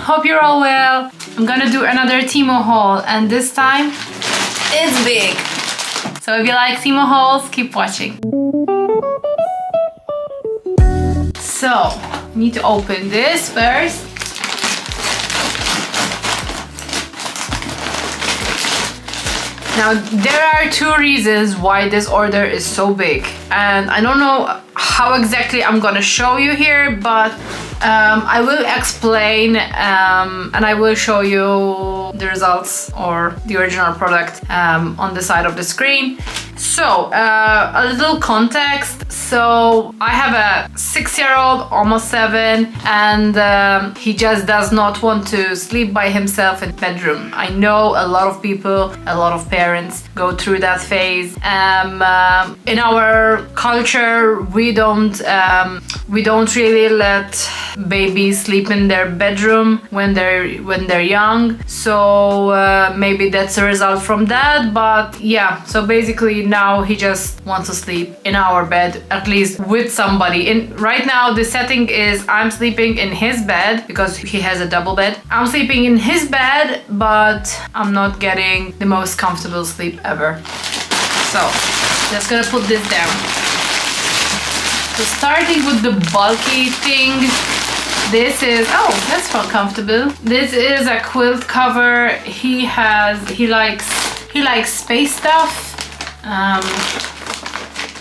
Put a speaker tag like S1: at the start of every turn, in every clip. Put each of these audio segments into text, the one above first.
S1: hope you're all well. I'm gonna do another TEMU haul, and this time it's big. So if you like TEMU hauls, keep watching. So, I need to open this first. Now, there are two reasons why this order is so big, and I don't know how exactly I'm gonna show you here, but I will explain and I will show you the results or the original product on the side of the screen. So, a little context. So, I have a 6-year-old, almost 7, and he just does not want to sleep by himself in the bedroom. I know a lot of people, a lot of parents go through that phase. In our culture, we don't really let babies sleep in their bedroom when they're young. So maybe that's a result from that. But yeah, so basically now he just wants to sleep in our bed, at least with somebody. Right now the setting is I'm sleeping in his bed because he has a double bed. I'm sleeping in his bed, but I'm not getting the most comfortable sleep ever. So just gonna put this down. So starting with the bulky thing, this is, oh, that's felt comfortable. This is a quilt cover. He likes space stuff.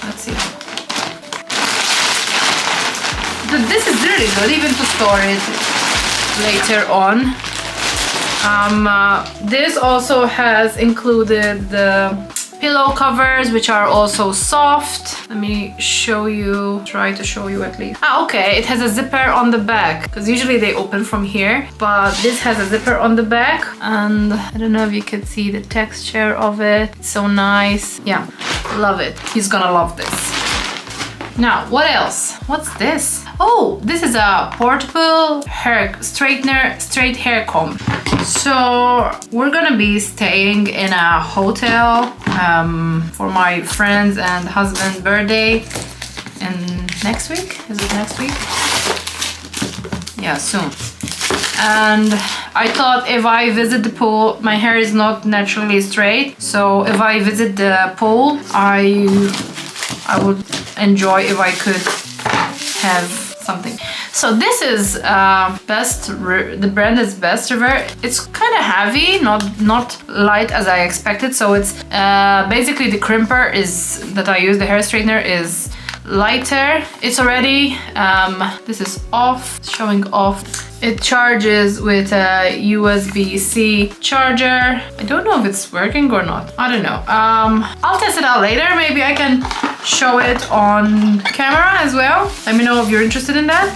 S1: Let's see. This is really good, even to store it later on. This also has included the pillow covers, which are also soft. Let me show you, try to show you at least. Okay, it has a zipper on the back, because usually they open from here, but this has a zipper on the back, and I don't know if you can see the texture of it. It's so nice. Yeah, love it. He's gonna love this. Now, what else? What's this? Oh, this is a portable hair straightener, straight hair comb. So we're gonna be staying in a hotel for my friend's and husband's birthday in next week. Is it next week? Yeah, soon. And I thought if I visit the pool, my hair is not naturally straight, so if I visit the pool, I would enjoy if I could have something. So this is the brand is Best River. It's kind of heavy, not light as I expected. So it's basically the crimper that I use, the hair straightener, is lighter. It's already this is off, showing off. It charges with a USB-C charger. I don't know if it's working or not. I don't know. I'll test it out later. Maybe I can show it on camera as well. Let me know if you're interested in that.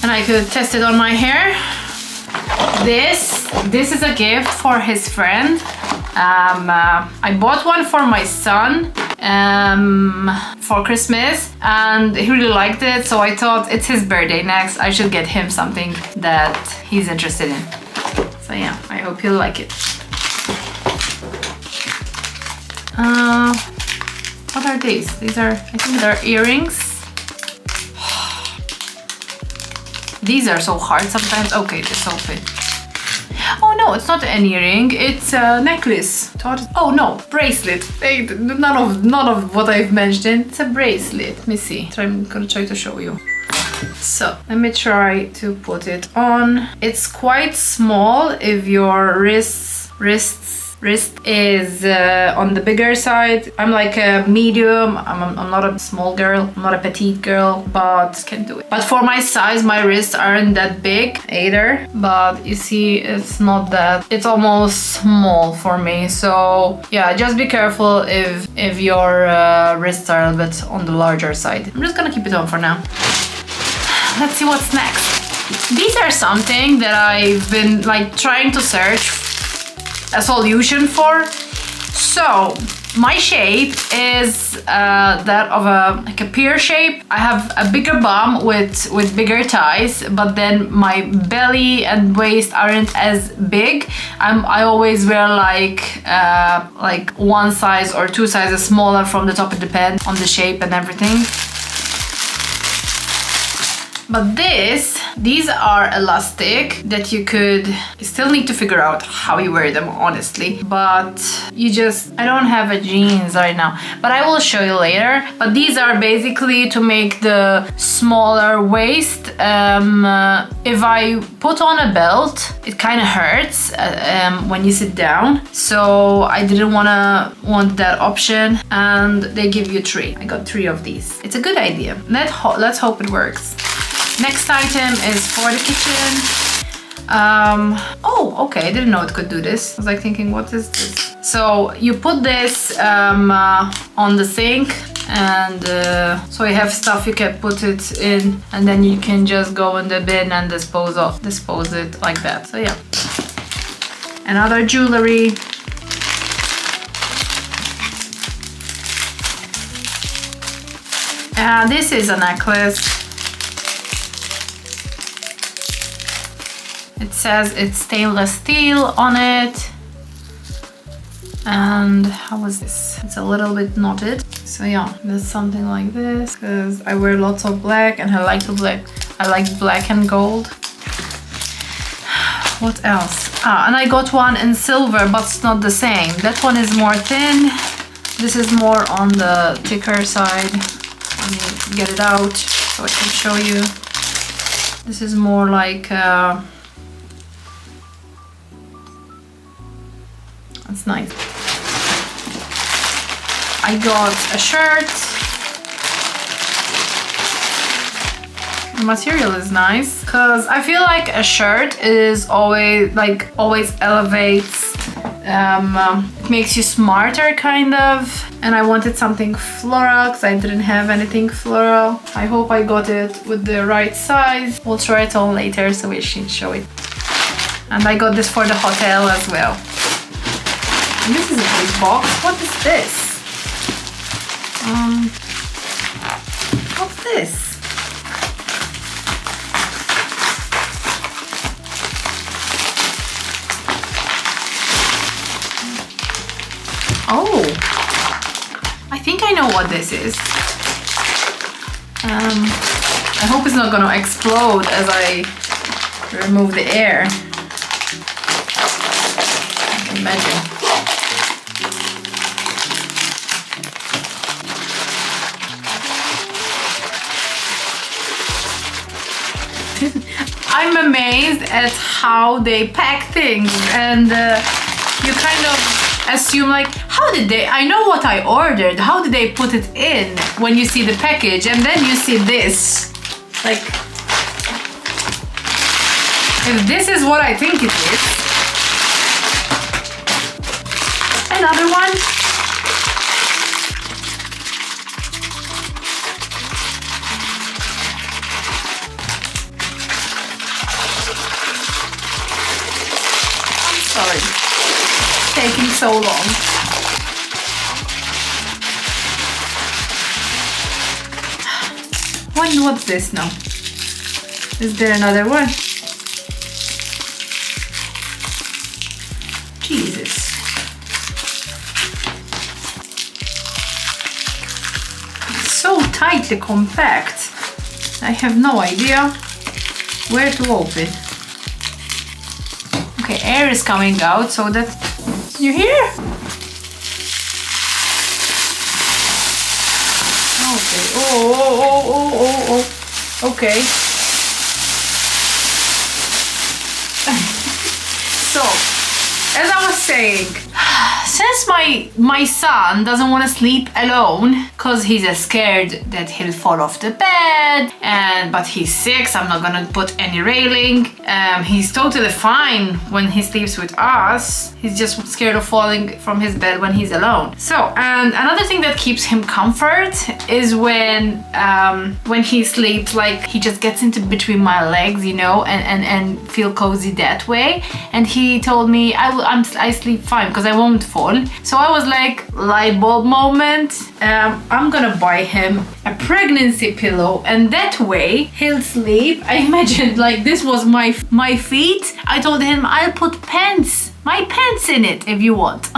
S1: And I could test it on my hair. This is a gift for his friend. I bought one for my son for Christmas, and he really liked it, so I thought it's his birthday next. I should get him something that he's interested in. So yeah, I hope he'll like it. What are these? These are, I think they're earrings. These are so hard sometimes. Okay, this will fit. Oh no, it's not an earring, it's a necklace. Oh no, bracelet. None of what I've mentioned. It's a bracelet. Let me see. I'm gonna try to show you. So let me try to put it on. It's quite small if your wrist is on the bigger side. I'm like a medium. I'm not a small girl. I'm not a petite girl, but can do it. But for my size, my wrists aren't that big either. But you see, it's not that. It's almost small for me. So yeah, just be careful if your wrists are a bit on the larger side. I'm just gonna keep it on for now. Let's see what's next. These are something that I've been like trying to search a solution for. So my shape is that of a pear shape. I have a bigger bum with bigger thighs, but then my belly and waist aren't as big. I always wear like one size or two sizes smaller from the top. It depends on the shape and everything. But these are elastic that you still need to figure out how you wear them, honestly. But I don't have a jeans right now, but I will show you later. But these are basically to make the smaller waist. If I put on a belt, it kind of hurts when you sit down. So I didn't want that option, and they give you 3. I got 3 of these. It's a good idea. Let's hope it works. Next item is for the kitchen. Oh, okay, I didn't know it could do this. I was like thinking, what is this? So you put this on the sink, and so you have stuff you can put it in, and then you can just go in the bin and dispose it like that. So yeah. Another jewelry. This is a necklace. It says it's stainless steel on it. And how is this? It's a little bit knotted. So yeah, there's something like this, because I wear lots of black and I like black and gold. What else? And I got one in silver, but it's not the same. That one is more thin. This is more on the thicker side. Let me get it out so I can show you. This is more like that's nice. I got a shirt. The material is nice, because I feel like a shirt is always elevates, it makes you smarter kind of. And I wanted something floral because I didn't have anything floral. I hope I got it with the right size. We'll try it on later so we can show it. And I got this for the hotel as well. And this is a big box. What is this? What's this? Oh, I think I know what this is. I hope it's not gonna explode as I remove the air. Imagine. I'm amazed at how they pack things, and you kind of assume like, how did they, I know what I ordered, how did they put it in when you see the package, and then you see this. Like, if this is what I think it is. Another one. Sorry, taking so long. What's this now? Is there another one? Jesus. It's so tightly compact. I have no idea where to open. Okay, air is coming out, so that you hear? Okay. Oh. Okay. So, as I was saying, since my son doesn't want to sleep alone because he's scared that he'll fall off the bed, but he's 6, I'm not gonna put any railing. He's totally fine when he sleeps with us. He's just scared of falling from his bed when he's alone. So, and another thing that keeps him comfort is when he sleeps, like he just gets into between my legs, you know, and feel cozy that way. And he told me I sleep fine because I won't fall. So I was like, light bulb moment. I'm gonna buy him a pregnancy pillow, and that way he'll sleep. I imagined like this was my feet. I told him I'll put pants my pants in it if you want.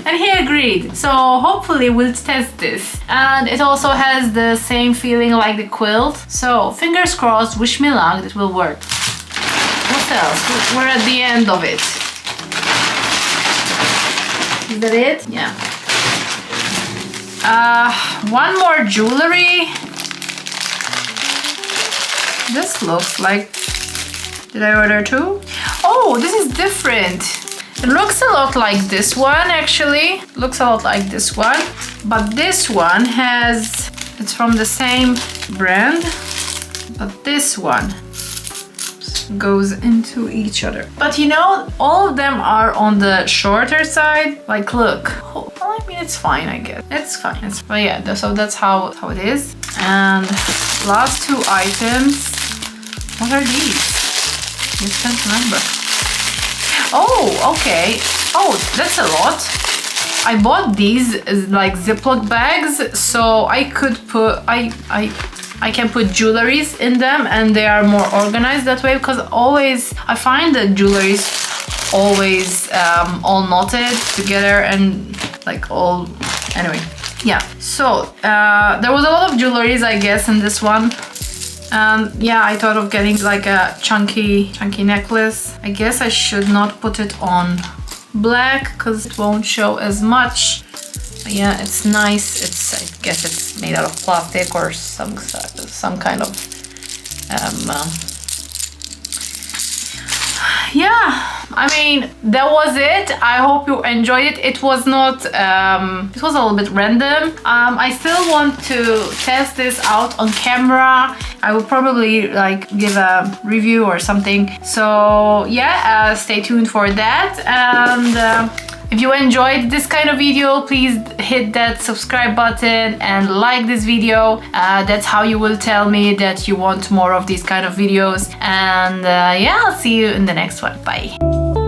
S1: And he agreed. So hopefully we'll test this. And it also has the same feeling like the quilt. So fingers crossed, wish me luck, that will work. What else? We're at the end of it. Is that it? Yeah. One more jewelry. This looks like... Did I order two? Oh, this is different. It looks a lot like this one, actually. Looks a lot like this one. But this one has... It's from the same brand. But this one goes into each other. But you know, all of them are on the shorter side. Like, look. Oh, well, I mean, it's fine, I guess. It's fine. But yeah, so that's how it is. And last two items. What are these? I can't remember. Oh, okay. Oh, that's a lot. I bought these as like Ziploc bags, so I could put I can put jewelries in them, and they are more organized that way, because always I find that jewelries always all knotted together and like all, anyway, yeah. So there was a lot of jewelries, I guess, in this one. Yeah, I thought of getting like a chunky necklace. I guess I should not put it on black because it won't show as much. But yeah, it's nice. I guess it's made out of plastic or some kind of yeah, I mean, that was it. I hope you enjoyed it. It was not it was a little bit random. I still want to test this out on camera. I will probably like give a review or something. So yeah, stay tuned for that. And if you enjoyed this kind of video, please hit that subscribe button and like this video. That's how you will tell me that you want more of these kind of videos. And yeah, I'll see you in the next one. Bye.